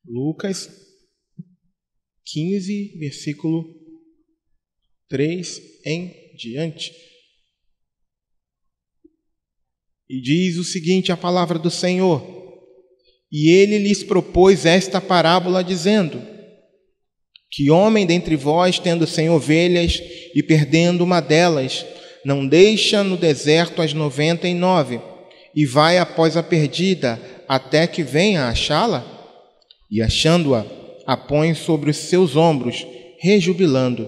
Lucas 15, versículo 3 em diante. E diz o seguinte, a palavra do Senhor: E ele lhes propôs esta parábola, dizendo: Que homem dentre vós, tendo 100 ovelhas e perdendo uma delas, não deixa no deserto as 99 e vai após a perdida até que venha achá-la? E achando-a, a põe sobre os seus ombros, rejubilando.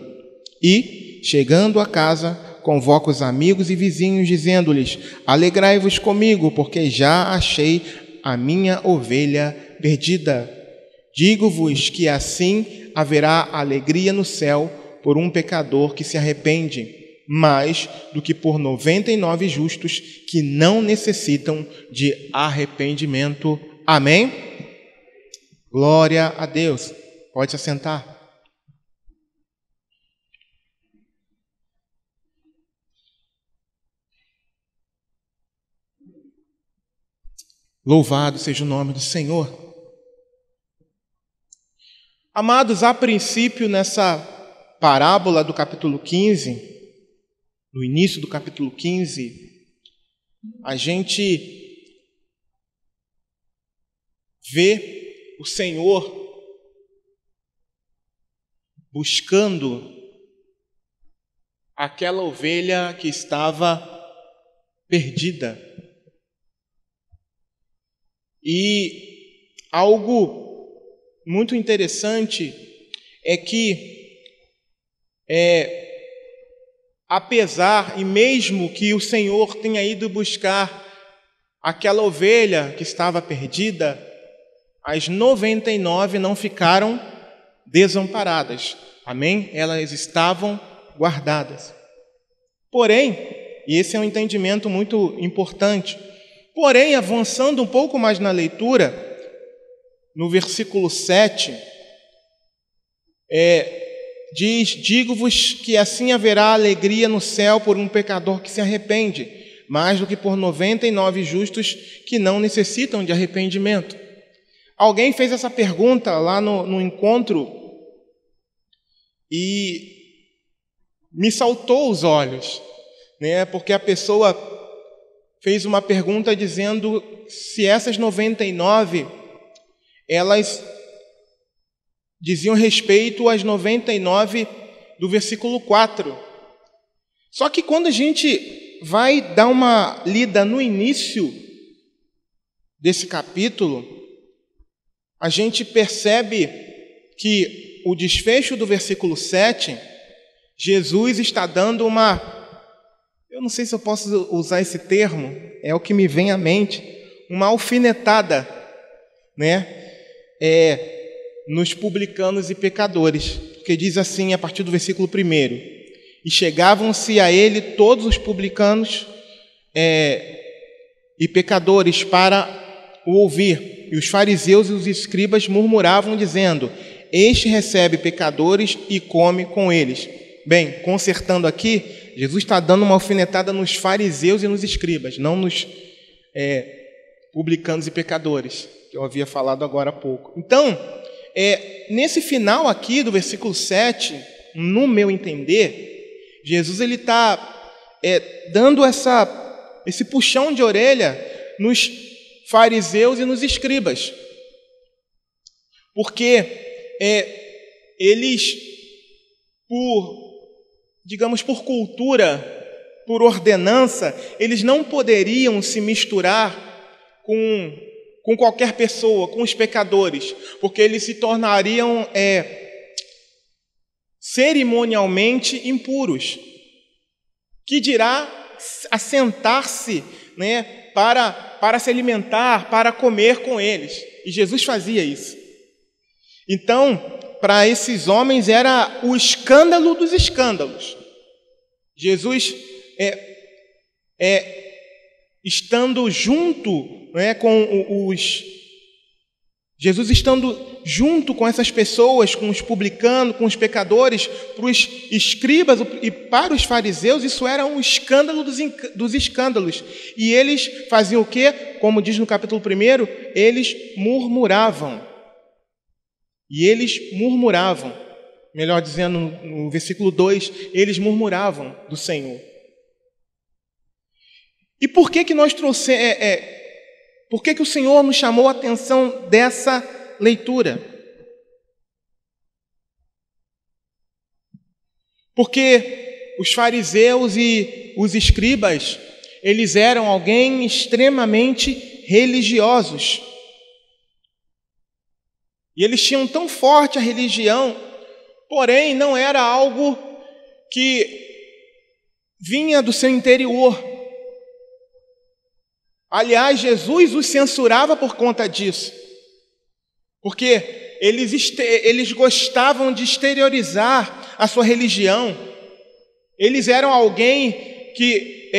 E, chegando a casa, convoca os amigos e vizinhos, dizendo-lhes: Alegrai-vos comigo, porque já achei a minha ovelha perdida. Digo-vos que assim haverá alegria no céu por um pecador que se arrepende, mais do que por 99 justos que não necessitam de arrependimento. Amém? Glória a Deus. Pode se assentar. Louvado seja o nome do Senhor. Amados, a princípio, nessa parábola do capítulo 15, no início do capítulo 15, a gente vê o Senhor buscando aquela ovelha que estava perdida. E algo muito interessante é que, apesar e mesmo que o Senhor tenha ido buscar aquela ovelha que estava perdida, as 99 não ficaram desamparadas. Amém? Elas estavam guardadas. Porém, e esse é um entendimento muito importante, porém, avançando um pouco mais na leitura, no versículo 7, diz: Digo-vos que assim haverá alegria no céu por um pecador que se arrepende, mais do que por 99 justos que não necessitam de arrependimento. Alguém fez essa pergunta lá no encontro e me saltou os olhos, né? Porque a pessoa fez uma pergunta dizendo se essas 99, elas diziam respeito às 99 do versículo 4. Só que quando a gente vai dar uma lida no início desse capítulo, a gente percebe que o desfecho do versículo 7, Jesus está dando uma... Eu não sei se eu posso usar esse termo, é o que me vem à mente, uma alfinetada, né? Nos publicanos e pecadores, porque diz assim a partir do versículo 1: E chegavam-se a ele todos os publicanos e pecadores para o ouvir, e os fariseus e os escribas murmuravam, dizendo: Este recebe pecadores e come com eles. Bem, consertando aqui, Jesus está dando uma alfinetada nos fariseus e nos escribas, não nos publicanos e pecadores, que eu havia falado agora há pouco. Então, nesse final aqui do versículo 7, no meu entender, Jesus ele está dando esse puxão de orelha nos fariseus e nos escribas, porque eles, por cultura, por ordenança, eles não poderiam se misturar com qualquer pessoa, com os pecadores, porque eles se tornariam cerimonialmente impuros. Que dirá assentar-se, né, para se alimentar, para comer com eles. E Jesus fazia isso. Então, para esses homens era o escândalo dos escândalos. Jesus estando junto, né, Jesus estando junto com essas pessoas, com os publicanos, com os pecadores, para os escribas e para os fariseus, isso era um escândalo dos escândalos. E eles faziam o quê? Como diz no capítulo 1, eles murmuravam. E eles murmuravam, melhor dizendo, no versículo 2, eles murmuravam do Senhor. E por que que nós trouxemos, por que que o Senhor nos chamou a atenção dessa leitura? Porque os fariseus e os escribas, eles eram alguém extremamente religiosos. E eles tinham tão forte a religião, porém não era algo que vinha do seu interior. Aliás, Jesus os censurava por conta disso, porque eles gostavam de exteriorizar a sua religião. Eles eram alguém que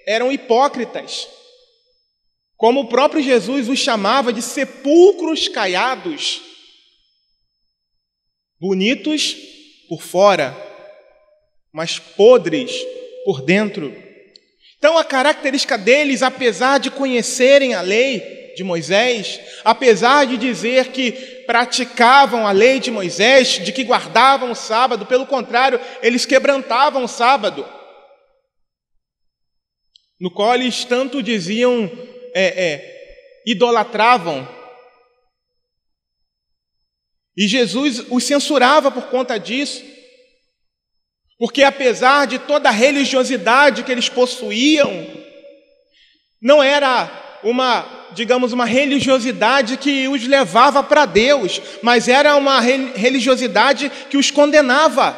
eram hipócritas, como o próprio Jesus os chamava de sepulcros caiados, bonitos por fora, mas podres por dentro. Então, a característica deles, apesar de conhecerem a lei de Moisés, apesar de dizer que praticavam a lei de Moisés, de que guardavam o sábado, pelo contrário, eles quebrantavam o sábado, no qual eles tanto diziam, idolatravam. E Jesus os censurava por conta disso, porque apesar de toda a religiosidade que eles possuíam, não era uma religiosidade que os levava para Deus, mas era uma religiosidade que os condenava.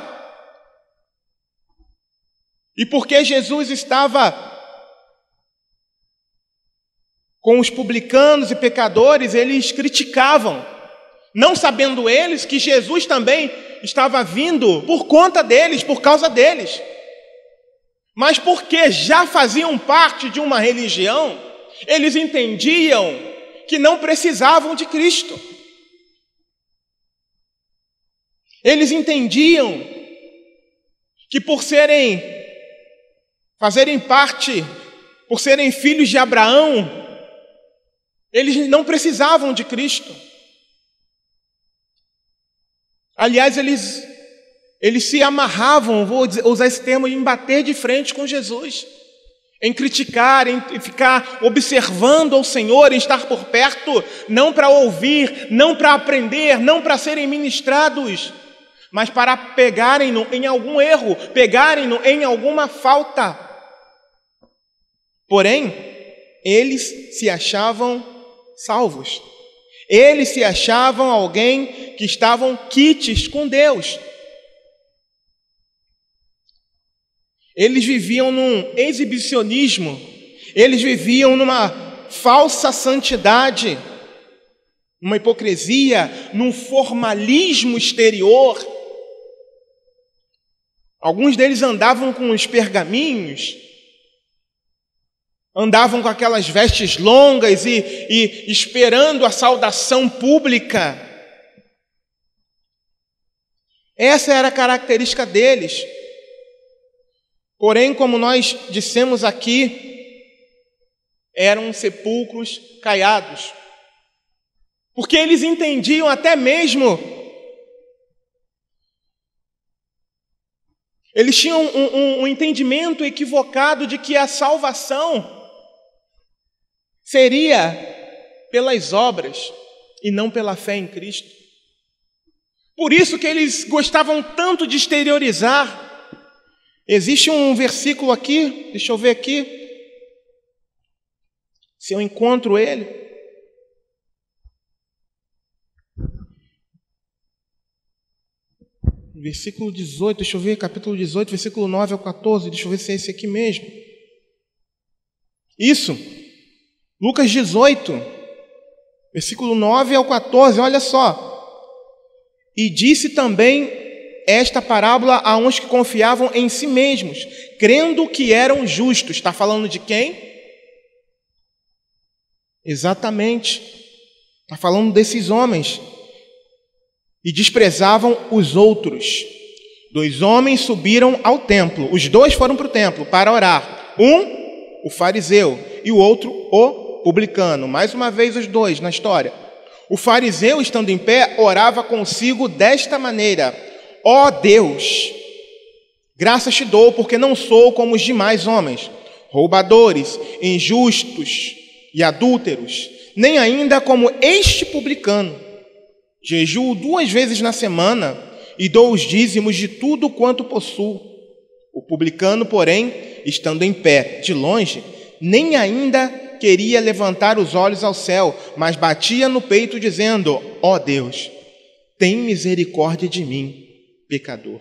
E porque Jesus estava com os publicanos e pecadores, eles criticavam, não sabendo eles que Jesus também estava vindo por conta deles, por causa deles. Mas porque já faziam parte de uma religião, eles entendiam que não precisavam de Cristo. Eles entendiam que por serem filhos de Abraão, eles não precisavam de Cristo. Aliás, eles se amarravam, vou usar esse termo, em bater de frente com Jesus, em criticar, em ficar observando ao Senhor, em estar por perto, não para ouvir, não para aprender, não para serem ministrados, mas para pegarem-no em algum erro, pegarem-no em alguma falta. Porém, eles se achavam salvos. Eles se achavam alguém que estavam quites com Deus. Eles viviam num exibicionismo, eles viviam numa falsa santidade, numa hipocrisia, num formalismo exterior. Alguns deles andavam com os pergaminhos, andavam com aquelas vestes longas e esperando a saudação pública. Essa era a característica deles. Porém, como nós dissemos aqui, eram sepulcros caiados. Porque eles entendiam até mesmo, eles tinham um entendimento equivocado de que a salvação seria pelas obras e não pela fé em Cristo. Por isso que eles gostavam tanto de exteriorizar. Existe um versículo aqui, deixa eu ver aqui, se eu encontro ele. Versículo 18, deixa eu ver, capítulo 18, versículo 9 ao 14, deixa eu ver se é esse aqui mesmo. Isso, Lucas 18, versículo 9 ao 14, olha só. E disse também esta parábola a uns que confiavam em si mesmos, crendo que eram justos. Está falando de quem? Exatamente. Está falando desses homens. E desprezavam os outros. 2 homens subiram ao templo. Os 2 foram para o templo para orar. Um, o fariseu, e o outro, o publicano. Mais uma vez os 2 na história. O fariseu, estando em pé, orava consigo desta maneira: ó Deus, graças te dou, porque não sou como os demais homens, roubadores, injustos e adúlteros, nem ainda como este publicano. Jejuo 2 vezes na semana e dou os dízimos de tudo quanto possuo. O publicano, porém, estando em pé de longe, nem ainda queria levantar os olhos ao céu, mas batia no peito, dizendo: ó Deus, tem misericórdia de mim, pecador.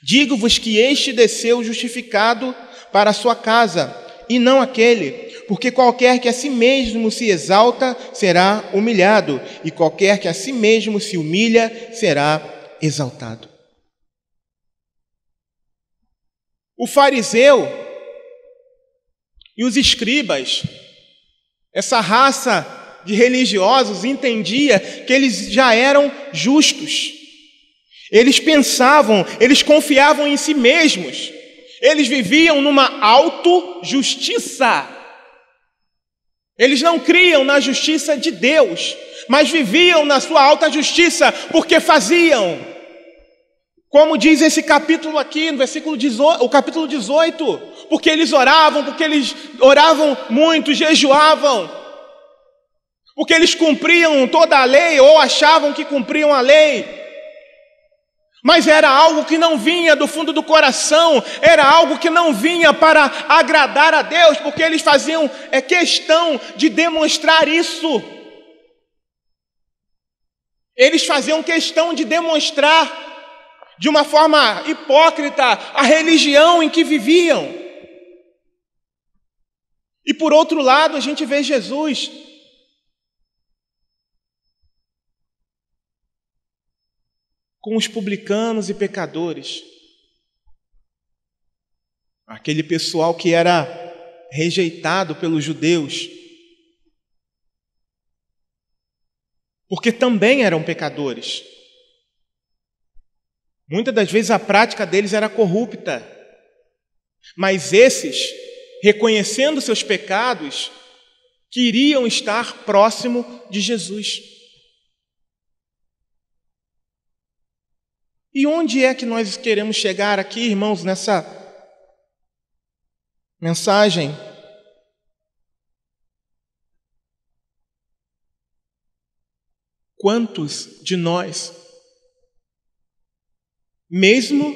Digo-vos que este desceu justificado para a sua casa, e não aquele, porque qualquer que a si mesmo se exalta será humilhado, e qualquer que a si mesmo se humilha será exaltado. O fariseu e os escribas, essa raça de religiosos, entendia que eles já eram justos. Eles pensavam, eles confiavam em si mesmos. Eles viviam numa autojustiça. Eles não criam na justiça de Deus, mas viviam na sua alta justiça, porque faziam. Como diz esse capítulo aqui, no versículo 18, o capítulo 18, porque eles oravam muito, jejuavam, porque eles cumpriam toda a lei, ou achavam que cumpriam a lei. Mas era algo que não vinha do fundo do coração, era algo que não vinha para agradar a Deus, porque eles faziam questão de demonstrar isso. Eles faziam questão de demonstrar, de uma forma hipócrita, a religião em que viviam. E por outro lado, a gente vê Jesus com os publicanos e pecadores, aquele pessoal que era rejeitado pelos judeus, porque também eram pecadores. Muitas das vezes a prática deles era corrupta, mas esses, reconhecendo seus pecados, queriam estar próximo de Jesus. E onde é que nós queremos chegar aqui, irmãos, nessa mensagem? Quantos de nós, mesmo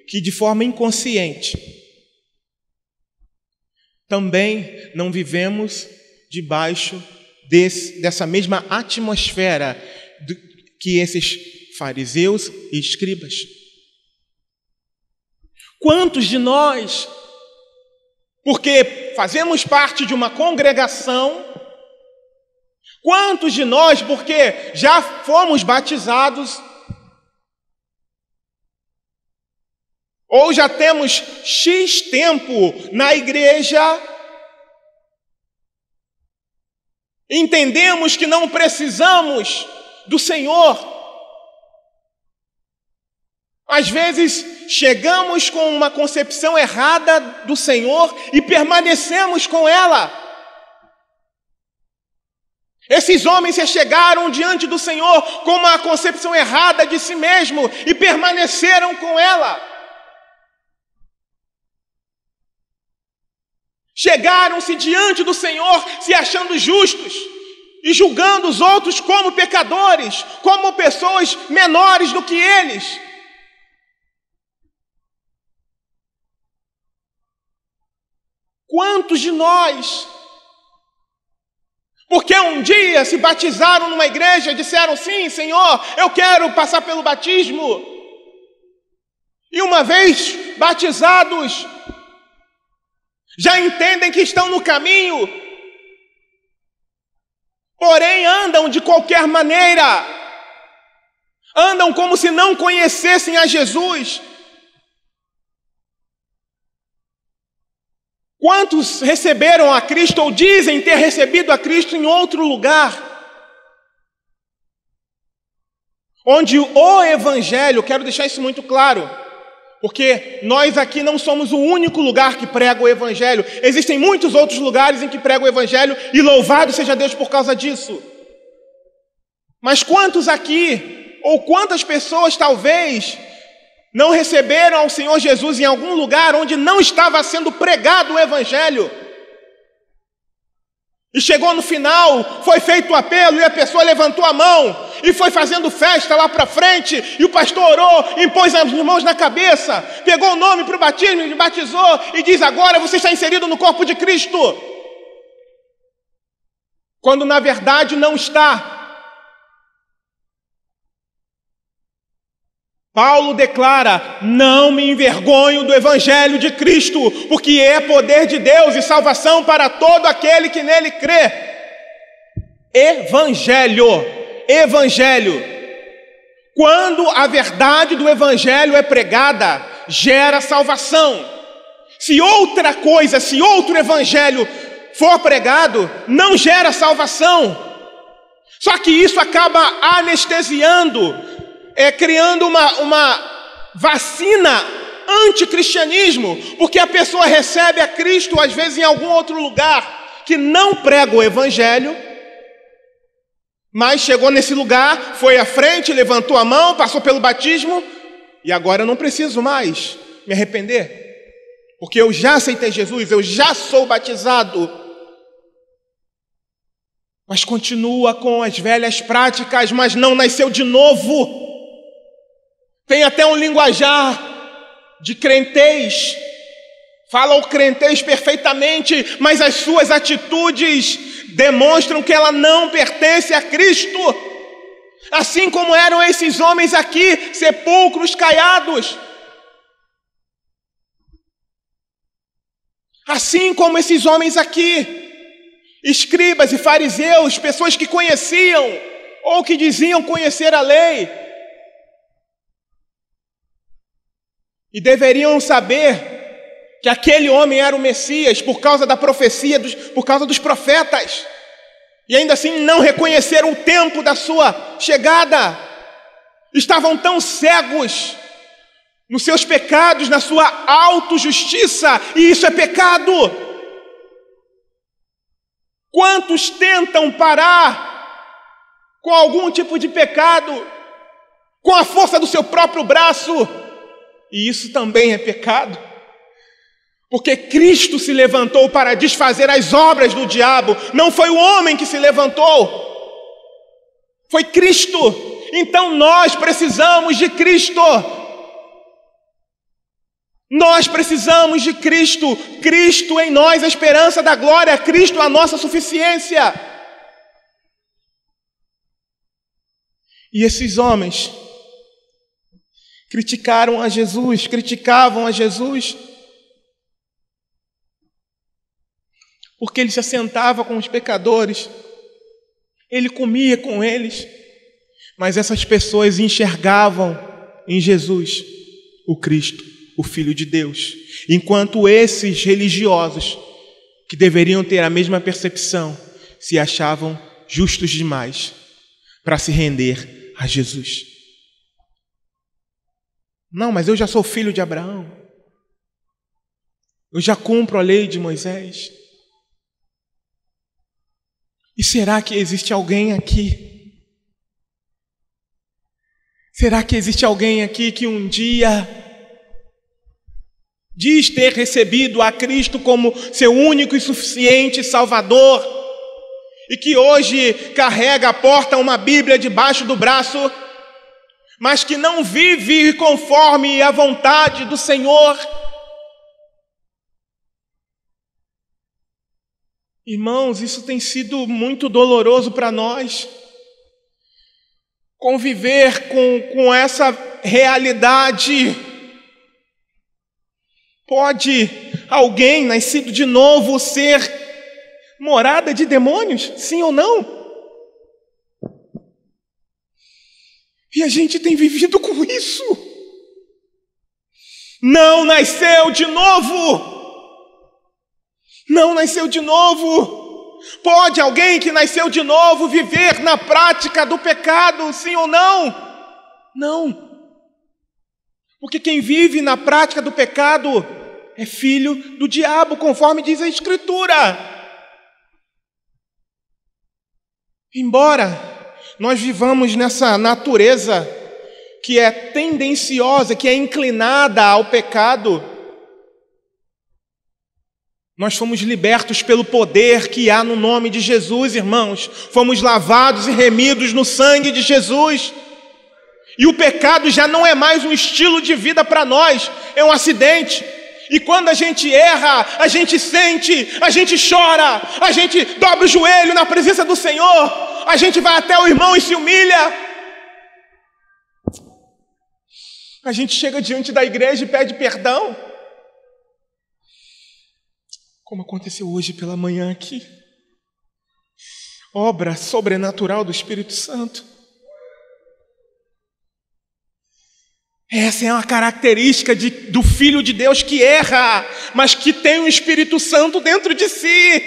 que de forma inconsciente, também não vivemos debaixo dessa mesma atmosfera que esses fariseus e escribas? Quantos de nós, porque fazemos parte de uma congregação, quantos de nós, porque já fomos batizados, ou já temos X tempo na igreja, entendemos que não precisamos do Senhor. Às vezes, chegamos com uma concepção errada do Senhor e permanecemos com ela. Esses homens se chegaram diante do Senhor com uma concepção errada de si mesmo e permaneceram com ela. Chegaram-se diante do Senhor se achando justos e julgando os outros como pecadores, como pessoas menores do que eles. Quantos de nós, porque um dia se batizaram numa igreja e disseram: sim, Senhor, eu quero passar pelo batismo, e uma vez batizados, já entendem que estão no caminho, porém andam de qualquer maneira, andam como se não conhecessem a Jesus. Quantos receberam a Cristo ou dizem ter recebido a Cristo em outro lugar, onde o Evangelho, quero deixar isso muito claro, porque nós aqui não somos o único lugar que prega o Evangelho, existem muitos outros lugares em que prega o Evangelho, e louvado seja Deus por causa disso. Mas quantos aqui, ou quantas pessoas talvez, não receberam ao Senhor Jesus em algum lugar onde não estava sendo pregado o Evangelho? E chegou no final, foi feito o apelo e a pessoa levantou a mão e foi fazendo festa lá para frente, e o pastor orou, impôs as mãos na cabeça, pegou o nome para o batismo e batizou e diz: agora você está inserido no corpo de Cristo. Quando na verdade não está. Paulo declara: não me envergonho do Evangelho de Cristo, porque é poder de Deus e salvação para todo aquele que nele crê. Evangelho. Quando a verdade do Evangelho é pregada, gera salvação. Se outra coisa, se outro Evangelho for pregado, não gera salvação. Só que isso acaba anestesiando, criando uma vacina anticristianismo, porque a pessoa recebe a Cristo, às vezes, em algum outro lugar que não prega o Evangelho, mas chegou nesse lugar, foi à frente, levantou a mão, passou pelo batismo, e agora eu não preciso mais me arrepender, porque eu já aceitei Jesus, eu já sou batizado. Mas continua com as velhas práticas, mas não nasceu de novo. Tem até um linguajar de crentez, fala o crentez perfeitamente, mas as suas atitudes demonstram que ela não pertence a Cristo. Assim como eram esses homens aqui, sepulcros caiados. Assim como esses homens aqui, escribas e fariseus, pessoas que conheciam ou que diziam conhecer a lei, e deveriam saber que aquele homem era o Messias por causa da profecia, por causa dos profetas, e ainda assim não reconheceram o tempo da sua chegada. Estavam tão cegos nos seus pecados, na sua autojustiça, e isso é pecado. Quantos tentam parar com algum tipo de pecado com a força do seu próprio braço? E isso também é pecado, porque Cristo se levantou para desfazer as obras do diabo. Não foi o homem que se levantou, foi Cristo. Então nós precisamos de Cristo. Nós precisamos de Cristo. Cristo em nós, a esperança da glória. Cristo a nossa suficiência. E esses homens criticavam a Jesus, porque ele se assentava com os pecadores, ele comia com eles, mas essas pessoas enxergavam em Jesus o Cristo, o Filho de Deus, enquanto esses religiosos, que deveriam ter a mesma percepção, se achavam justos demais para se render a Jesus. Não, mas eu já sou filho de Abraão. Eu já cumpro a lei de Moisés. E será que existe alguém aqui? Será que existe alguém aqui que um dia diz ter recebido a Cristo como seu único e suficiente Salvador, e que hoje carrega a porta uma Bíblia debaixo do braço, mas que não vive conforme a vontade do Senhor? Irmãos, isso tem sido muito doloroso para nós. Conviver com essa realidade. Pode alguém nascido de novo ser morada de demônios? Sim ou não? E a gente tem vivido com isso. Não nasceu de novo. Não nasceu de novo. Pode alguém que nasceu de novo viver na prática do pecado, sim ou não? Não. Porque quem vive na prática do pecado é filho do diabo, conforme diz a Escritura. Embora nós vivamos nessa natureza que é tendenciosa, que é inclinada ao pecado, nós fomos libertos pelo poder que há no nome de Jesus, irmãos. Fomos lavados e remidos no sangue de Jesus. E o pecado já não é mais um estilo de vida para nós, é um acidente. E quando a gente erra, a gente sente, a gente chora, a gente dobra o joelho na presença do Senhor, a gente vai até o irmão e se humilha. A gente chega diante da igreja e pede perdão. Como aconteceu hoje pela manhã aqui. Obra sobrenatural do Espírito Santo. Essa é uma característica do Filho de Deus que erra, mas que tem o Espírito Santo dentro de si.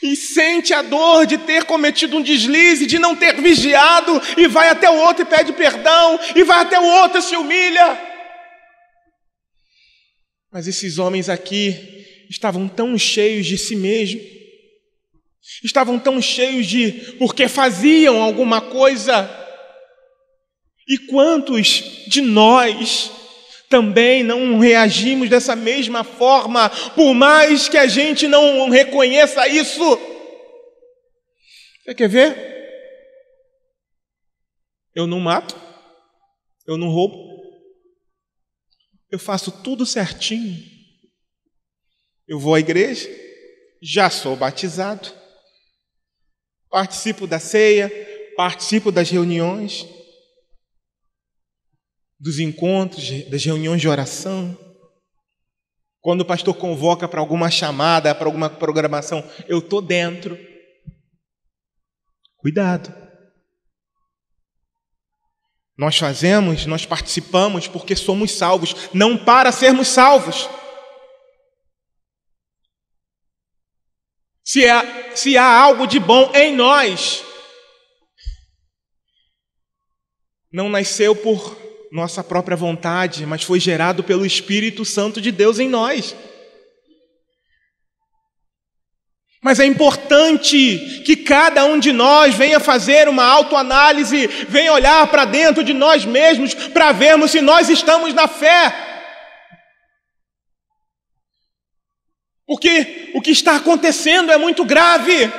E sente a dor de ter cometido um deslize, de não ter vigiado, e vai até o outro e pede perdão, e vai até o outro e se humilha. Mas esses homens aqui estavam tão cheios de si mesmos, estavam tão cheios porque faziam alguma coisa. E quantos de nós também não reagimos dessa mesma forma, por mais que a gente não reconheça isso? Você quer ver? Eu não mato, eu não roubo, eu faço tudo certinho. Eu vou à igreja, já sou batizado, participo da ceia, participo das reuniões, dos encontros, das reuniões de oração. Quando o pastor convoca para alguma chamada, para alguma programação, eu estou dentro. Cuidado. Nós fazemos, nós participamos porque somos salvos, não para sermos salvos. Se há algo de bom em nós, não nasceu por nossa própria vontade, mas foi gerado pelo Espírito Santo de Deus em nós. Mas é importante que cada um de nós venha fazer uma autoanálise, venha olhar para dentro de nós mesmos para vermos se nós estamos na fé. Porque o que está acontecendo é muito grave.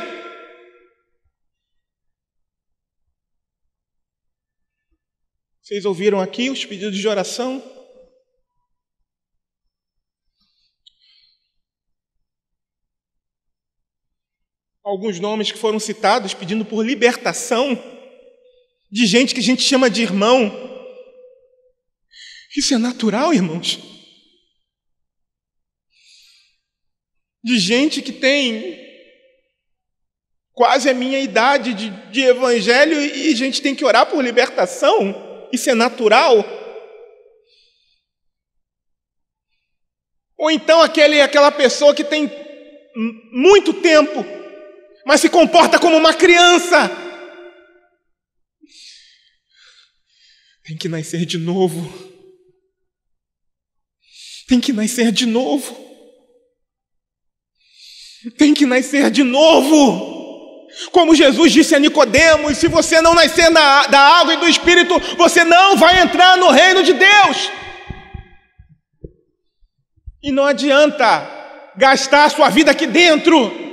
Vocês ouviram aqui os pedidos de oração? Alguns nomes que foram citados pedindo por libertação de gente que a gente chama de irmão. Isso é natural, irmãos? De gente que tem quase a minha idade de evangelho e a gente tem que orar por libertação? Isso é natural? Ou então aquela pessoa que tem muito tempo, mas se comporta como uma criança. Tem que nascer de novo. Tem que nascer de novo. Tem que nascer de novo. Como Jesus disse a Nicodemos, se você não nascer da água e do Espírito, você não vai entrar no reino de Deus. E não adianta gastar a sua vida aqui dentro.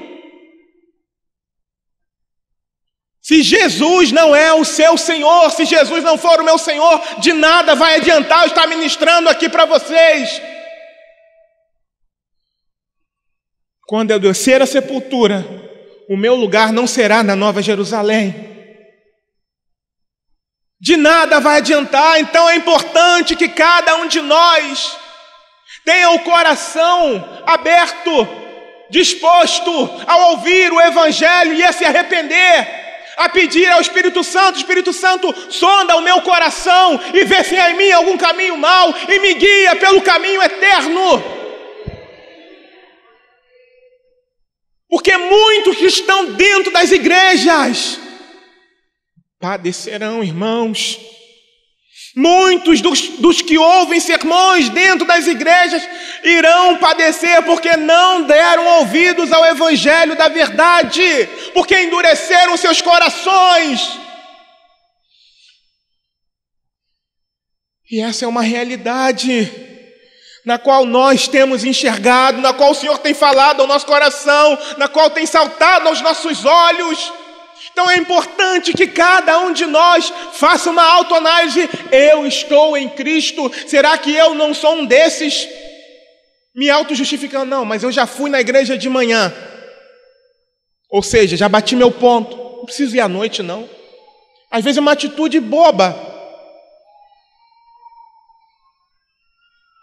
Se Jesus não é o seu Senhor, se Jesus não for o meu Senhor, de nada vai adiantar eu estar ministrando aqui para vocês. Quando eu descer à sepultura, o meu lugar não será na Nova Jerusalém. De nada vai adiantar, então é importante que cada um de nós tenha o coração aberto, disposto a ouvir o Evangelho e a se arrepender, a pedir ao Espírito Santo: Espírito Santo, sonda o meu coração e vê se há em mim algum caminho mau e me guia pelo caminho eterno. Porque muitos que estão dentro das igrejas padecerão, irmãos. Muitos dos que ouvem sermões dentro das igrejas irão padecer porque não deram ouvidos ao evangelho da verdade, porque endureceram seus corações. E essa é uma realidade na qual nós temos enxergado, na qual o Senhor tem falado ao nosso coração, na qual tem saltado aos nossos olhos. Então é importante que cada um de nós faça uma autoanálise. Eu estou em Cristo. Será que eu não sou um desses? Me auto-justificando, não, mas eu já fui na igreja de manhã. Ou seja, já bati meu ponto. Não preciso ir à noite, não. Às vezes é uma atitude boba.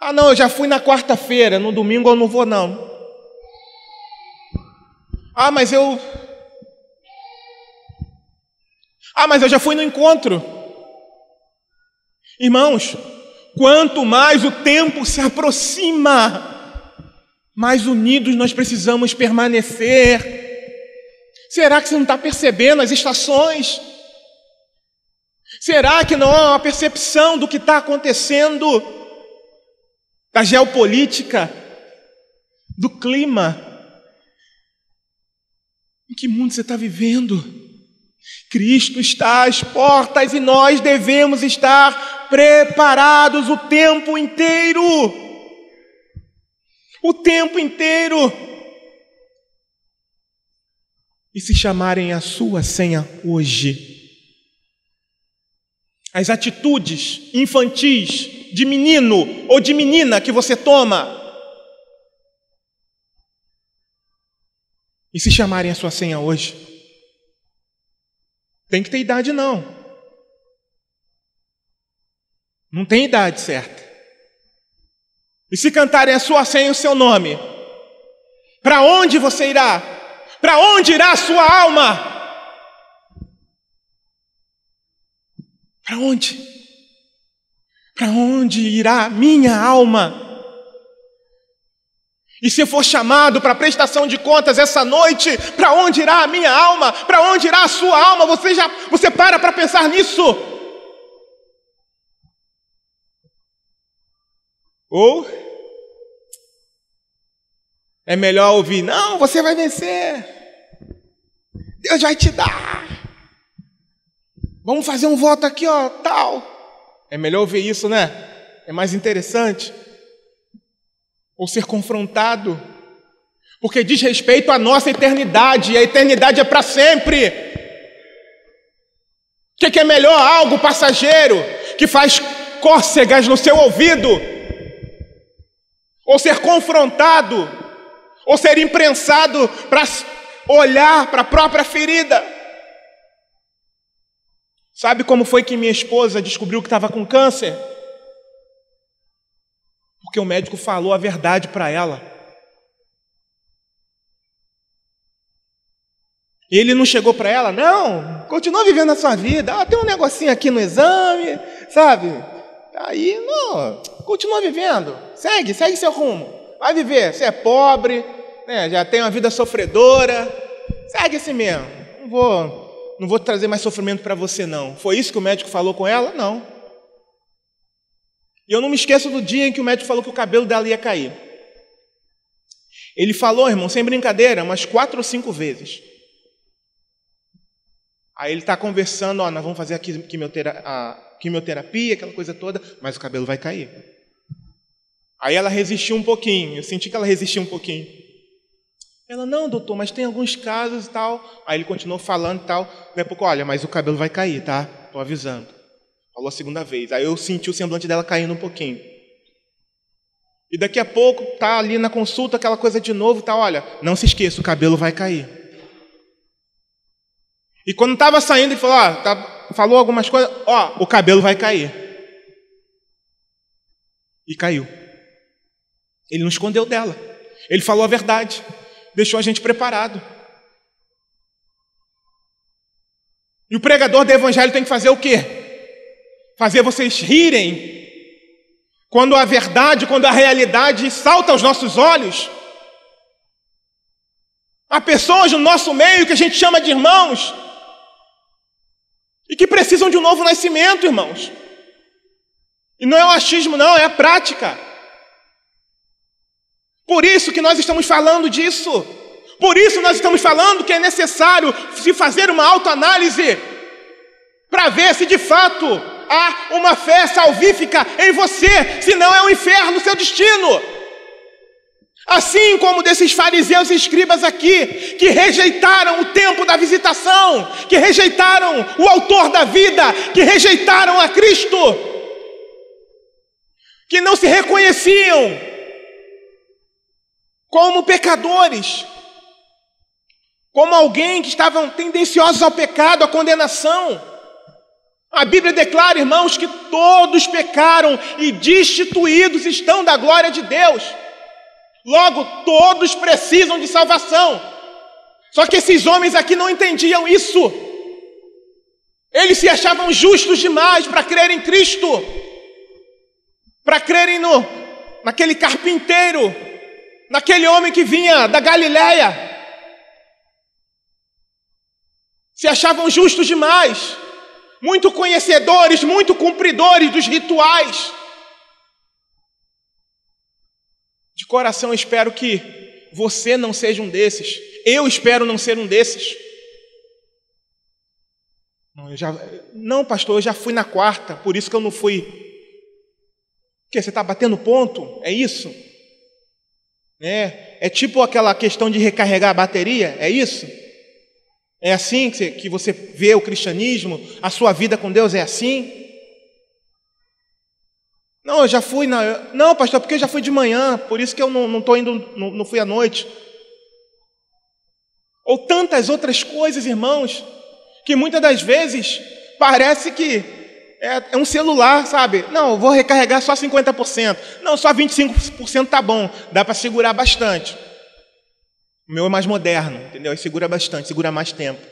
Ah, não, eu já fui na quarta-feira, no domingo eu não vou, não. Ah, mas eu já fui no encontro. Irmãos, quanto mais o tempo se aproxima, mais unidos nós precisamos permanecer. Será que você não está percebendo as estações? Será que não há uma percepção do que está acontecendo? Da geopolítica, do clima? Em que mundo você está vivendo? Cristo está às portas e nós devemos estar preparados o tempo inteiro. O tempo inteiro. E se chamarem a sua senha hoje, as atitudes infantis de menino ou de menina que você toma, e se chamarem a sua senha hoje, tem que ter idade, não. Não tem idade certa. E se cantarem a sua senha e o seu nome, para onde você irá? Para onde irá a sua alma? Para onde? Para onde irá a minha alma? E se for chamado para prestação de contas essa noite, para onde irá a minha alma? Para onde irá a sua alma? Você para pensar nisso? Ou é melhor ouvir: não, você vai vencer, Deus vai te dar, vamos fazer um voto aqui, ó, tal. É melhor ouvir isso, né? É mais interessante. Ou ser confrontado, porque diz respeito à nossa eternidade, e a eternidade é para sempre. O que é melhor? Algo passageiro, que faz cócegas no seu ouvido? Ou ser confrontado, ou ser imprensado para olhar para a própria ferida? Sabe como foi que minha esposa descobriu que estava com câncer? Porque o médico falou a verdade para ela. E ele não chegou para ela: não, continua vivendo a sua vida. Tem um negocinho aqui no exame, sabe? Aí, não, continua vivendo. Segue seu rumo. Vai viver. Você é pobre, né? Já tem uma vida sofredora. Segue assim mesmo. Não vou trazer mais sofrimento para você, não. Foi isso que o médico falou com ela? Não. E eu não me esqueço do dia em que o médico falou que o cabelo dela ia cair. Ele falou, irmão, sem brincadeira, umas 4 ou 5 vezes. Aí ele está conversando: nós vamos fazer aqui quimioterapia, aquela coisa toda, mas o cabelo vai cair. Aí ela resistiu um pouquinho, eu senti que ela resistiu um pouquinho. Ela: não, doutor, mas tem alguns casos e tal. Aí ele continuou falando e tal. Daqui a pouco: olha, mas o cabelo vai cair, tá? Estou avisando. Falou a segunda vez. Aí eu senti o semblante dela caindo um pouquinho. E daqui a pouco, tá ali na consulta, aquela coisa de novo, tá? Olha, não se esqueça, o cabelo vai cair. E quando estava saindo, ele falou: falou algumas coisas: o cabelo vai cair. E caiu. Ele não escondeu dela. Ele falou a verdade. Deixou a gente preparado. E o pregador do evangelho tem que fazer o quê? Fazer vocês rirem quando a verdade, quando a realidade salta aos nossos olhos. Há pessoas no nosso meio que a gente chama de irmãos e que precisam de um novo nascimento, irmãos. E não é um achismo, não, é a prática. Por isso que nós estamos falando disso. Por isso nós estamos falando que é necessário se fazer uma autoanálise para ver se de fato há uma fé salvífica em você, senão é o inferno o seu destino. Assim como desses fariseus e escribas aqui, que rejeitaram o tempo da visitação, que rejeitaram o autor da vida, que rejeitaram a Cristo, que não se reconheciam como pecadores, como alguém que estavam tendenciosos ao pecado, à condenação. A Bíblia declara, irmãos, que todos pecaram e destituídos estão da glória de Deus. Logo, todos precisam de salvação. Só que esses homens aqui não entendiam isso. Eles se achavam justos demais para crer em Cristo, para crerem naquele carpinteiro, naquele homem que vinha da Galileia. Se achavam justos demais, muito conhecedores, muito cumpridores dos rituais. De coração eu espero que você não seja um desses. Eu espero não ser um desses. Não, pastor, eu já fui na quarta, por isso que eu não fui. O quê? Você está batendo ponto? É isso? É tipo aquela questão de recarregar a bateria? É isso? É assim que você vê o cristianismo? A sua vida com Deus é assim? Não, eu já fui Não, pastor, porque eu já fui de manhã, por isso que eu não estou indo, não fui à noite. Ou tantas outras coisas, irmãos, que muitas das vezes parece que é um celular, sabe? Não, eu vou recarregar só 50%. Não, só 25% tá bom, dá para segurar bastante. O meu é mais moderno, entendeu? Aí segura bastante, segura mais tempo.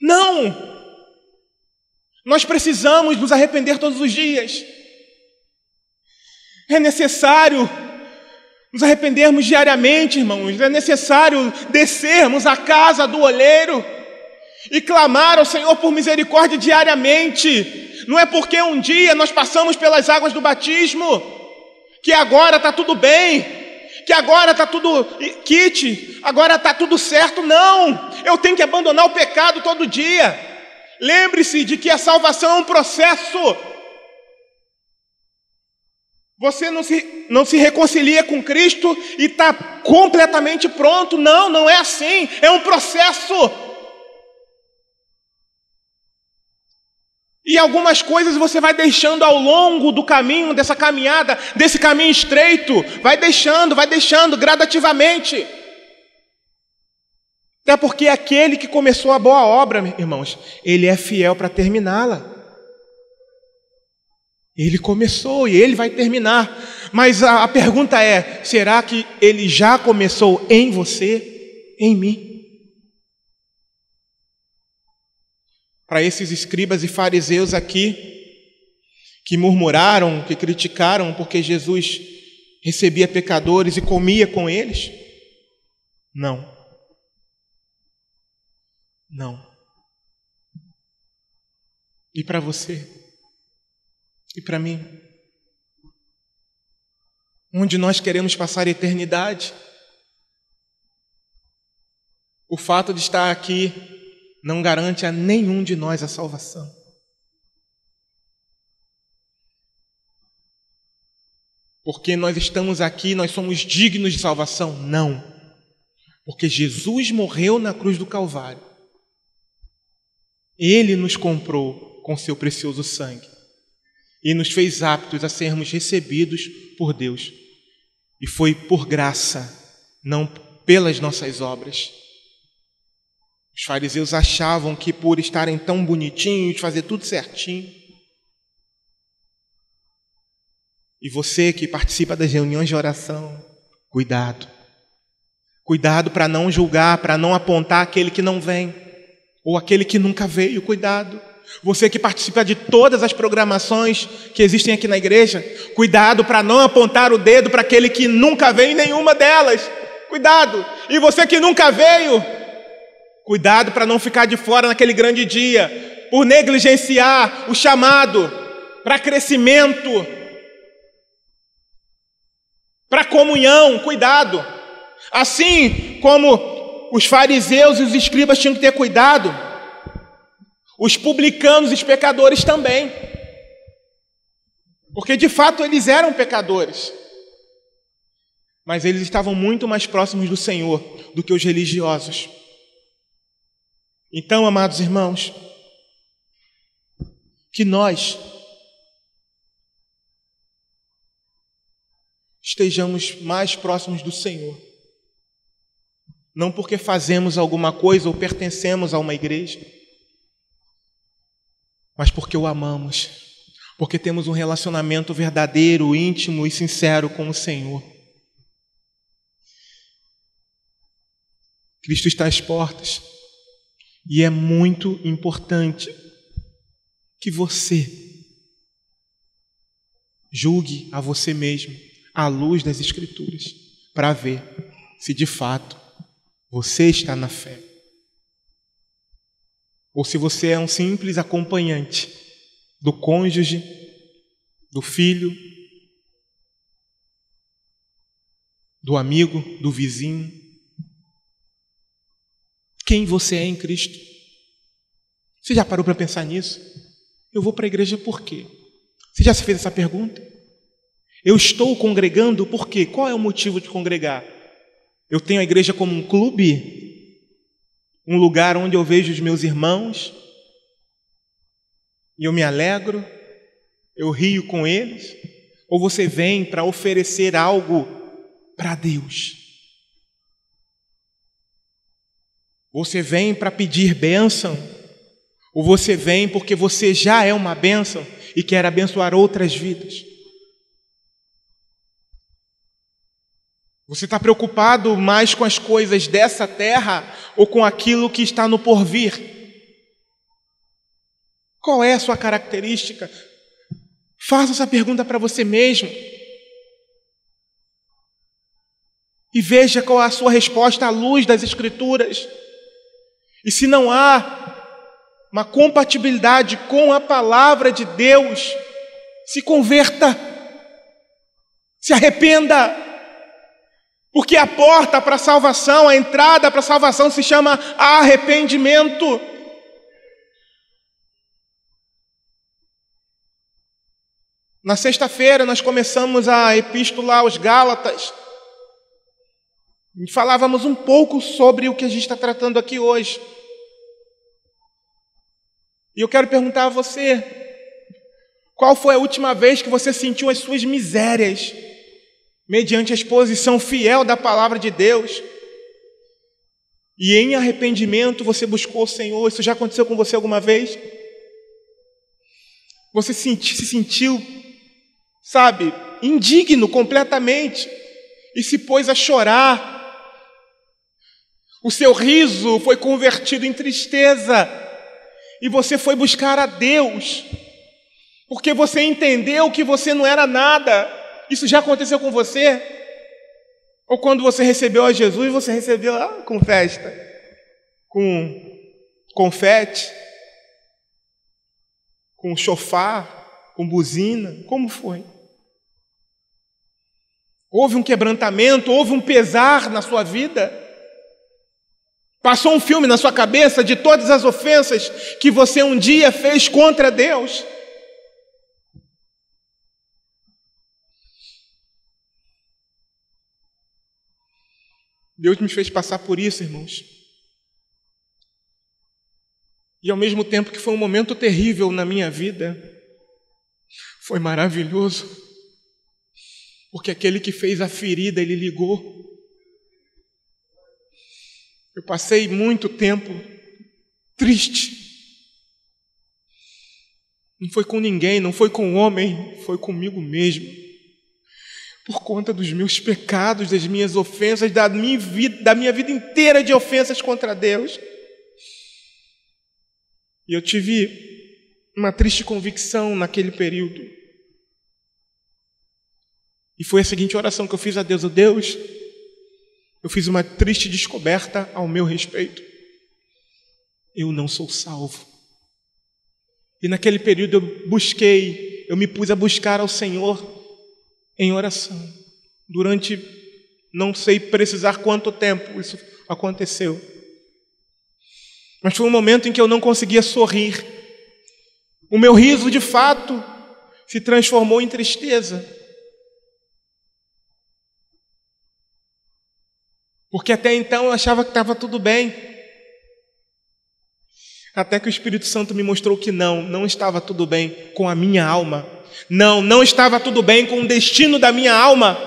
Não! Nós precisamos nos arrepender todos os dias. É necessário nos arrependermos diariamente, irmãos. É necessário descermos à casa do oleiro e clamar ao Senhor por misericórdia diariamente. Não é porque um dia nós passamos pelas águas do batismo que agora está tudo bem, que agora está tudo quite, agora está tudo certo. Não, eu tenho que abandonar o pecado todo dia. Lembre-se de que a salvação é um processo. Você não se reconcilia com Cristo e está completamente pronto. Não, não é assim, é um processo. E algumas coisas você vai deixando ao longo do caminho, dessa caminhada, desse caminho estreito, vai deixando gradativamente. Até porque aquele que começou a boa obra, irmãos, ele é fiel para terminá-la. Ele começou e ele vai terminar. Mas a pergunta é, será que ele já começou em você, em mim? Para esses escribas e fariseus aqui, que murmuraram, que criticaram porque Jesus recebia pecadores e comia com eles? Não. Não. E para você? E para mim? Onde nós queremos passar a eternidade? O fato de estar aqui não garante a nenhum de nós a salvação. Porque nós estamos aqui, nós somos dignos de salvação? Não. Porque Jesus morreu na cruz do Calvário. Ele nos comprou com seu precioso sangue e nos fez aptos a sermos recebidos por Deus. E foi por graça, não pelas nossas obras. Os fariseus achavam que por estarem tão bonitinhos, fazer tudo certinho. E você que participa das reuniões de oração, cuidado. Cuidado para não julgar, para não apontar aquele que não vem, ou aquele que nunca veio, cuidado. Você que participa de todas as programações que existem aqui na igreja, cuidado para não apontar o dedo para aquele que nunca veio em nenhuma delas. Cuidado. E você que nunca veio, cuidado para não ficar de fora naquele grande dia, por negligenciar o chamado, para crescimento, para comunhão, cuidado. Assim como os fariseus e os escribas tinham que ter cuidado, os publicanos e os pecadores também. Porque de fato eles eram pecadores. Mas eles estavam muito mais próximos do Senhor do que os religiosos. Então, amados irmãos, que nós estejamos mais próximos do Senhor. Não porque fazemos alguma coisa ou pertencemos a uma igreja, mas porque o amamos, porque temos um relacionamento verdadeiro, íntimo e sincero com o Senhor. Cristo está às portas e é muito importante que você julgue a você mesmo à luz das Escrituras para ver se de fato você está na fé ou se você é um simples acompanhante do cônjuge, do filho, do amigo, do vizinho. Quem você é em Cristo? Você já parou para pensar nisso? Eu vou para a igreja por quê? Você já se fez essa pergunta? Eu estou congregando por quê? Qual é o motivo de congregar? Eu tenho a igreja como um clube? Um lugar onde eu vejo os meus irmãos? E eu me alegro? Eu rio com eles? Ou você vem para oferecer algo para Deus? Você vem para pedir bênção? Ou você vem porque você já é uma bênção e quer abençoar outras vidas? Você está preocupado mais com as coisas dessa terra ou com aquilo que está no porvir? Qual é a sua característica? Faça essa pergunta para você mesmo. E veja qual é a sua resposta à luz das Escrituras. E se não há uma compatibilidade com a palavra de Deus, se converta, se arrependa, porque a porta para a salvação, a entrada para a salvação se chama arrependimento. Na sexta-feira nós começamos a epístola aos Gálatas e falávamos um pouco sobre o que a gente está tratando aqui hoje. E eu quero perguntar a você, qual foi a última vez que você sentiu as suas misérias mediante a exposição fiel da palavra de Deus e em arrependimento você buscou o Senhor? Isso já aconteceu com você alguma vez? Você se sentiu, sabe, indigno completamente e se pôs a chorar. O seu riso foi convertido em tristeza e você foi buscar a Deus, porque você entendeu que você não era nada. Isso já aconteceu com você? Ou quando você recebeu a Jesus, você recebeu com festa, com confete, com chofar, com buzina? Como foi? Houve um quebrantamento, houve um pesar na sua vida? Passou um filme na sua cabeça de todas as ofensas que você um dia fez contra Deus? Deus me fez passar por isso, irmãos. E ao mesmo tempo que foi um momento terrível na minha vida, foi maravilhoso. Porque aquele que fez a ferida, ele ligou. Eu passei muito tempo triste. Não foi com ninguém, não foi com o homem, foi comigo mesmo. Por conta dos meus pecados, das minhas ofensas, da minha vida inteira de ofensas contra Deus. E eu tive uma triste convicção naquele período. E foi a seguinte oração que eu fiz a Deus: Deus, eu fiz uma triste descoberta ao meu respeito. Eu não sou salvo. E naquele período eu eu me pus a buscar ao Senhor em oração. Durante, não sei precisar quanto tempo isso aconteceu. Mas foi um momento em que eu não conseguia sorrir. O meu riso, de fato, se transformou em tristeza. Porque até então eu achava que estava tudo bem. Até que o Espírito Santo me mostrou que não estava tudo bem com a minha alma. Não estava tudo bem com o destino da minha alma.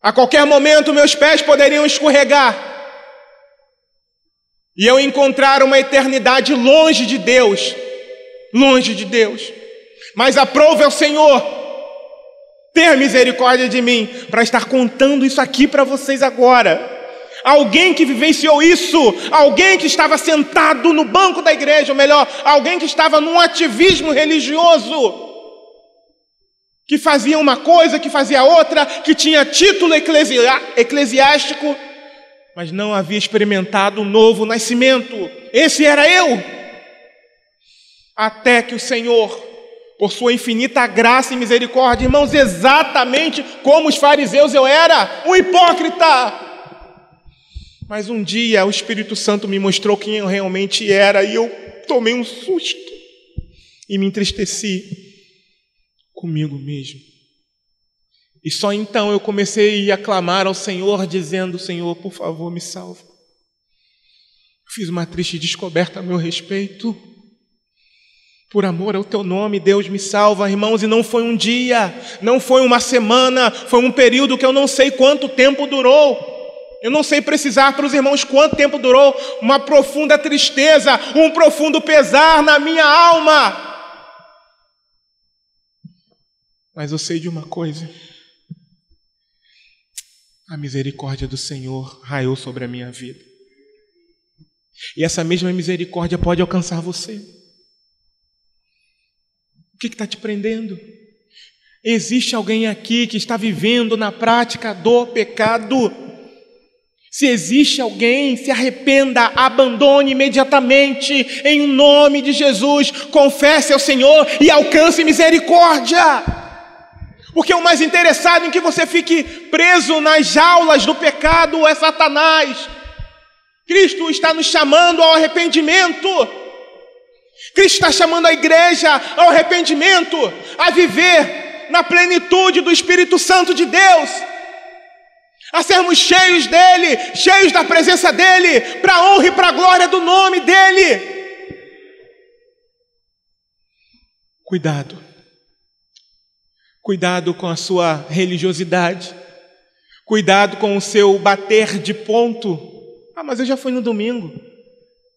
A qualquer momento meus pés poderiam escorregar e eu encontrar uma eternidade longe de Deus. Longe de Deus. Mas aprove ao Senhor ter misericórdia de mim para estar contando isso aqui para vocês agora. Alguém que vivenciou isso, alguém que estava sentado no banco da igreja, ou melhor, alguém que estava num ativismo religioso, que fazia uma coisa, que fazia outra, que tinha título eclesiástico, mas não havia experimentado um novo nascimento. Esse era eu. Até que o Senhor, por sua infinita graça e misericórdia, irmãos, exatamente como os fariseus eu era, um hipócrita. Mas um dia o Espírito Santo me mostrou quem eu realmente era e eu tomei um susto e me entristeci comigo mesmo. E só então eu comecei a clamar ao Senhor, dizendo: Senhor, por favor, me salva. Fiz uma triste descoberta a meu respeito. Por amor ao teu nome, Deus, me salva, irmãos. E não foi um dia, não foi uma semana, foi um período que eu não sei quanto tempo durou. Eu não sei precisar para os irmãos quanto tempo durou uma profunda tristeza, um profundo pesar na minha alma. Mas eu sei de uma coisa: a misericórdia do Senhor raiou sobre a minha vida. E essa mesma misericórdia pode alcançar você. O que está te prendendo? Existe alguém aqui que está vivendo na prática do pecado? Se existe alguém, se arrependa, abandone imediatamente, em nome de Jesus, confesse ao Senhor e alcance misericórdia. Porque o mais interessado em que você fique preso nas jaulas do pecado é Satanás. Cristo está nos chamando ao arrependimento. Cristo está chamando a igreja ao arrependimento, a viver na plenitude do Espírito Santo de Deus, a sermos cheios dele, cheios da presença dele, para a honra e para a glória do nome dele. Cuidado. Cuidado com a sua religiosidade. Cuidado com o seu bater de ponto. Ah, mas eu já fui no domingo.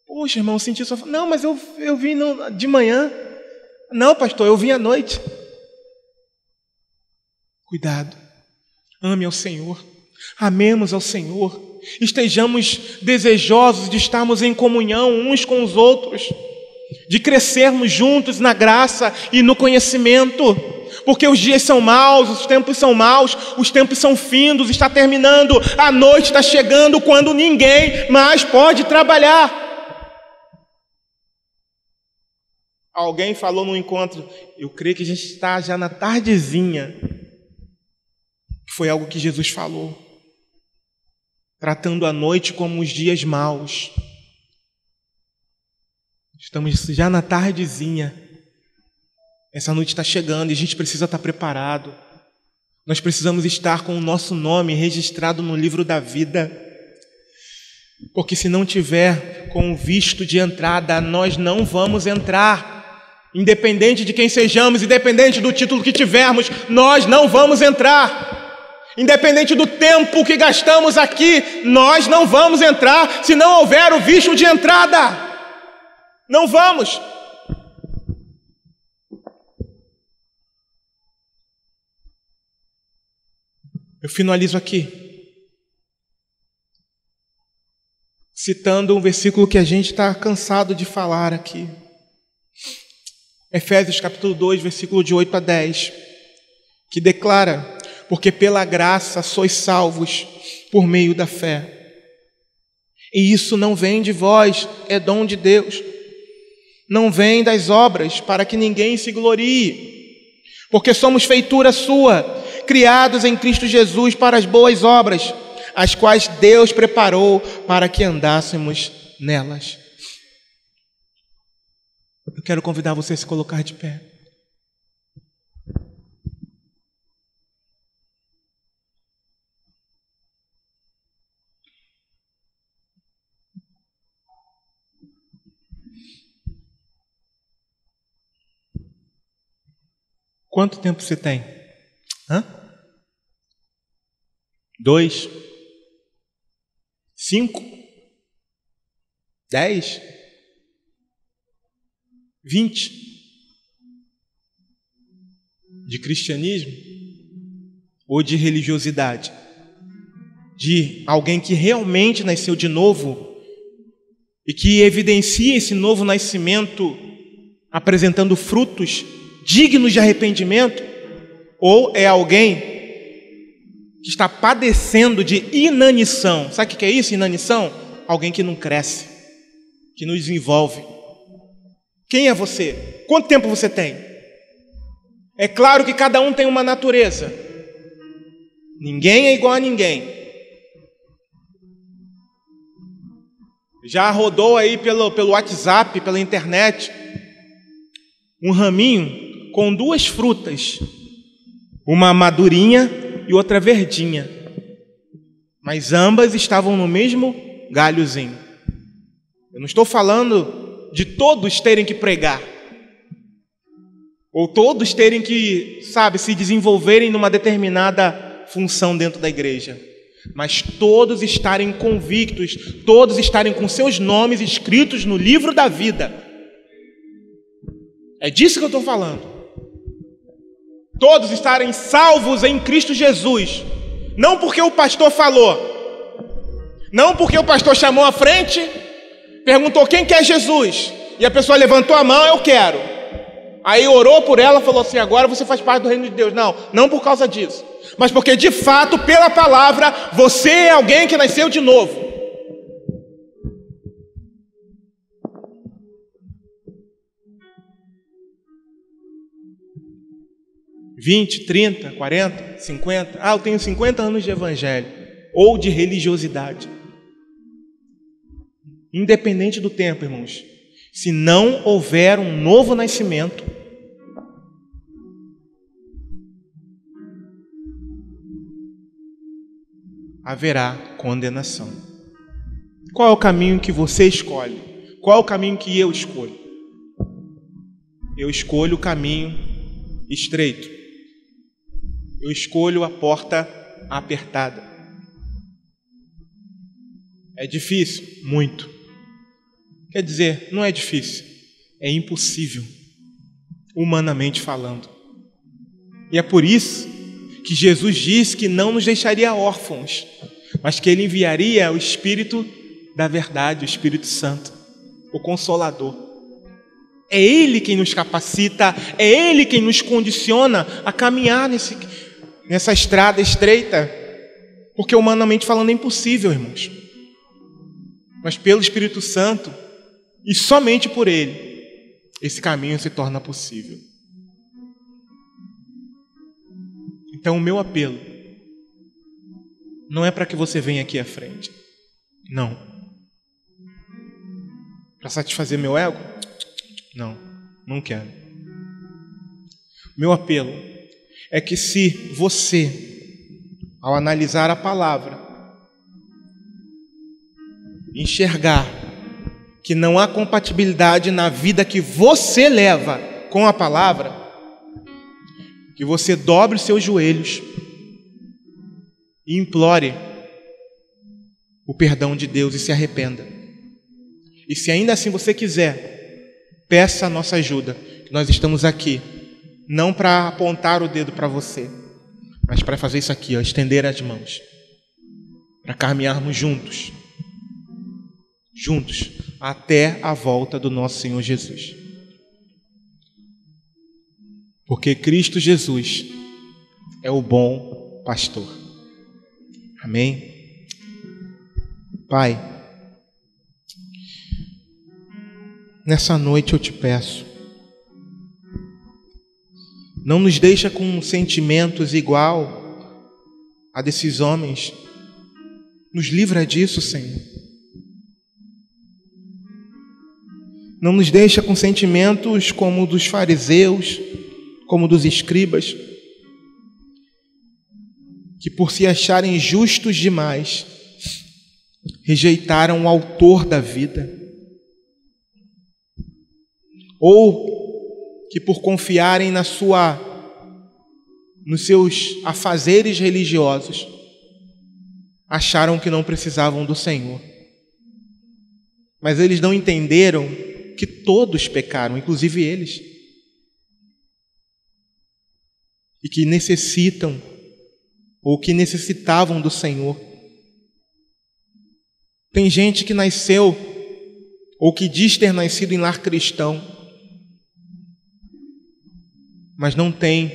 Poxa, irmão, eu senti só... Não, mas eu vim de manhã. Não, pastor, eu vim à noite. Cuidado. Ame ao Senhor. Amemos ao Senhor. Estejamos desejosos de estarmos em comunhão uns com os outros, de crescermos juntos na graça e no conhecimento, porque os dias são maus, os tempos são maus, os tempos são findos, está terminando, a noite está chegando quando ninguém mais pode trabalhar. Alguém falou no encontro, eu creio que a gente está já na tardezinha, foi algo que Jesus falou, tratando a noite como os dias maus. Estamos já na tardezinha. Essa noite está chegando e a gente precisa estar preparado. Nós precisamos estar com o nosso nome registrado no livro da vida. Porque se não tiver com o visto de entrada, nós não vamos entrar. Independente de quem sejamos, independente do título que tivermos, nós não vamos entrar. Independente do tempo que gastamos aqui, nós não vamos entrar se não houver o visto de entrada. Não vamos. Eu finalizo aqui, citando um versículo que a gente está cansado de falar aqui. Efésios capítulo 2, versículo de 8 a 10, que declara: porque pela graça sois salvos por meio da fé. E isso não vem de vós, é dom de Deus. não vem das obras, para que ninguém se glorie. Porque somos feitura sua, criados em Cristo Jesus para as boas obras, as quais Deus preparou para que andássemos nelas. Eu quero convidar você a se colocar de pé. Quanto tempo você tem? 2? 5? 10? 20? De cristianismo? Ou de religiosidade? De alguém que realmente nasceu de novo e que evidencia esse novo nascimento apresentando frutos dignos de arrependimento? Ou é alguém que está padecendo de inanição? Sabe o que é isso, inanição? Alguém que não cresce, que não desenvolve. Quem é você? Quanto tempo você tem? É claro que cada um tem uma natureza. Ninguém é igual a ninguém. Já rodou aí pelo WhatsApp, pela internet, um raminho com 2 frutas, uma madurinha e outra verdinha, mas ambas estavam no mesmo galhozinho. Eu não estou falando de todos terem que pregar, ou todos terem que, se desenvolverem numa determinada função dentro da igreja, mas todos estarem convictos, todos estarem com seus nomes escritos no livro da vida. É disso que eu estou falando. Todos estarem salvos em Cristo Jesus. Não porque o pastor falou, não porque o pastor chamou à frente, perguntou quem quer Jesus, e a pessoa levantou a mão, eu quero. Aí orou por ela, falou assim, agora você faz parte do reino de Deus. Não por causa disso, mas porque de fato, pela palavra, você é alguém que nasceu de novo. (20, 30, 40, 50... eu tenho 50 anos de evangelho ou de religiosidade. Independente do tempo, irmãos, se não houver um novo nascimento, haverá condenação. Qual é o caminho que você escolhe? Qual é o caminho que eu escolho? Eu escolho o caminho estreito. Eu escolho a porta apertada. É difícil? Muito. Quer dizer, não é difícil, é impossível, humanamente falando. E é por isso que Jesus disse que não nos deixaria órfãos, mas que Ele enviaria o Espírito da verdade, o Espírito Santo, o Consolador. É Ele quem nos capacita, é Ele quem nos condiciona a caminhar nessa estrada estreita, porque humanamente falando é impossível, irmãos. Mas pelo Espírito Santo, e somente por Ele, esse caminho se torna possível. Então o meu apelo não é para que você venha aqui à frente. Não. Para satisfazer meu ego? Não quero. Meu apelo é que se você, ao analisar a palavra, enxergar que não há compatibilidade na vida que você leva com a palavra, que você dobre os seus joelhos e implore o perdão de Deus e se arrependa. E se ainda assim você quiser, peça a nossa ajuda. Nós estamos aqui, não para apontar o dedo para você, mas para fazer isso aqui, estender as mãos, para caminharmos juntos, até a volta do nosso Senhor Jesus. Porque Cristo Jesus é o bom pastor. Amém? Pai, nessa noite eu te peço, não nos deixa com sentimentos igual a desses homens. Nos livra disso, Senhor. Não nos deixa com sentimentos como dos fariseus, como dos escribas, que por se acharem justos demais, rejeitaram o autor da vida. Ou que por confiarem nos seus afazeres religiosos, acharam que não precisavam do Senhor. Mas eles não entenderam que todos pecaram, inclusive eles. E que necessitam, ou que necessitavam do Senhor. Tem gente que nasceu, ou que diz ter nascido em lar cristão, mas não tem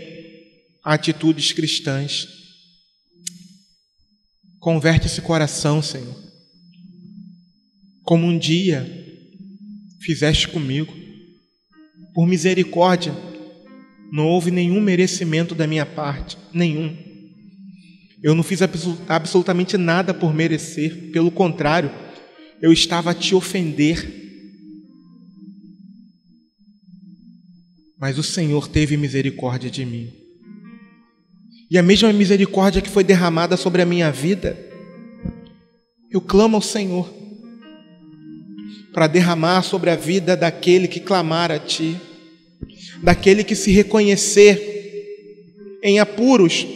atitudes cristãs. Converte esse coração, Senhor, como um dia fizeste comigo. Por misericórdia, não houve nenhum merecimento da minha parte, nenhum. Eu não fiz absolutamente nada por merecer, pelo contrário, eu estava a te ofender. Mas o Senhor teve misericórdia de mim. E a mesma misericórdia que foi derramada sobre a minha vida, eu clamo ao Senhor para derramar sobre a vida daquele que clamar a Ti, daquele que se reconhecer em apuros,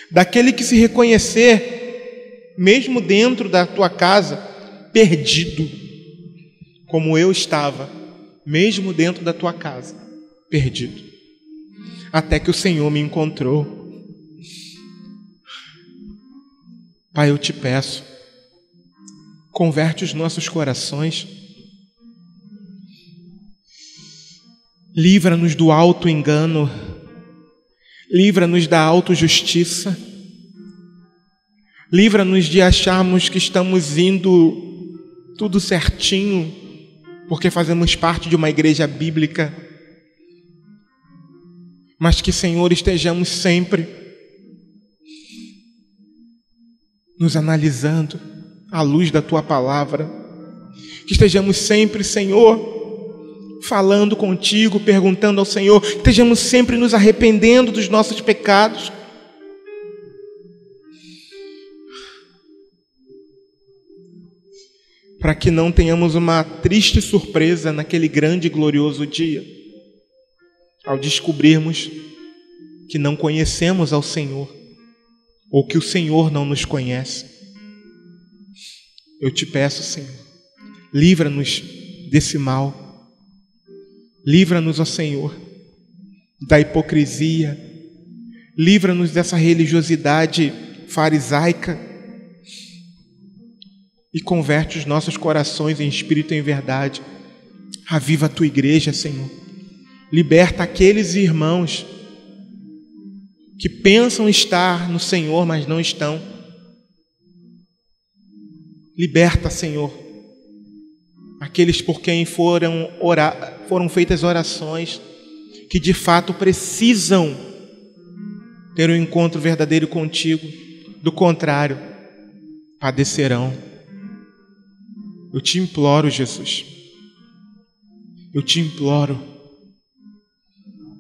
daquele que se reconhecer mesmo dentro da tua casa, perdido, como eu estava, mesmo dentro da tua casa, perdido, até que o Senhor me encontrou. Pai, eu te peço, converte os nossos corações, livra-nos do auto-engano, livra-nos da autojustiça, livra-nos de acharmos que estamos indo tudo certinho, porque fazemos parte de uma igreja bíblica, mas que, Senhor, estejamos sempre nos analisando à luz da Tua palavra, que estejamos sempre, Senhor, falando contigo, perguntando ao Senhor, que estejamos sempre nos arrependendo dos nossos pecados, para que não tenhamos uma triste surpresa naquele grande e glorioso dia, ao descobrirmos que não conhecemos ao Senhor, ou que o Senhor não nos conhece. Eu te peço, Senhor, livra-nos desse mal, livra-nos, ó Senhor, da hipocrisia, livra-nos dessa religiosidade farisaica e converte os nossos corações em espírito e em verdade. Aviva a Tua igreja, Senhor. Liberta aqueles irmãos que pensam estar no Senhor, mas não estão. Liberta, Senhor, aqueles por quem foram feitas orações, que de fato precisam ter um encontro verdadeiro contigo. Do contrário, padecerão. Eu te imploro, Jesus. Eu te imploro.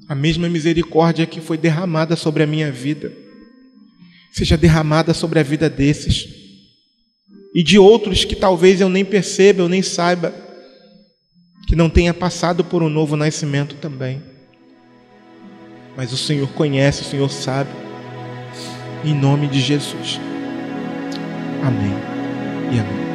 A mesma misericórdia que foi derramada sobre a minha vida, seja derramada sobre a vida desses e de outros que talvez eu nem perceba, eu nem saiba, que não tenha passado por um novo nascimento também. Mas o Senhor conhece, o Senhor sabe. Em nome de Jesus. Amém e amém.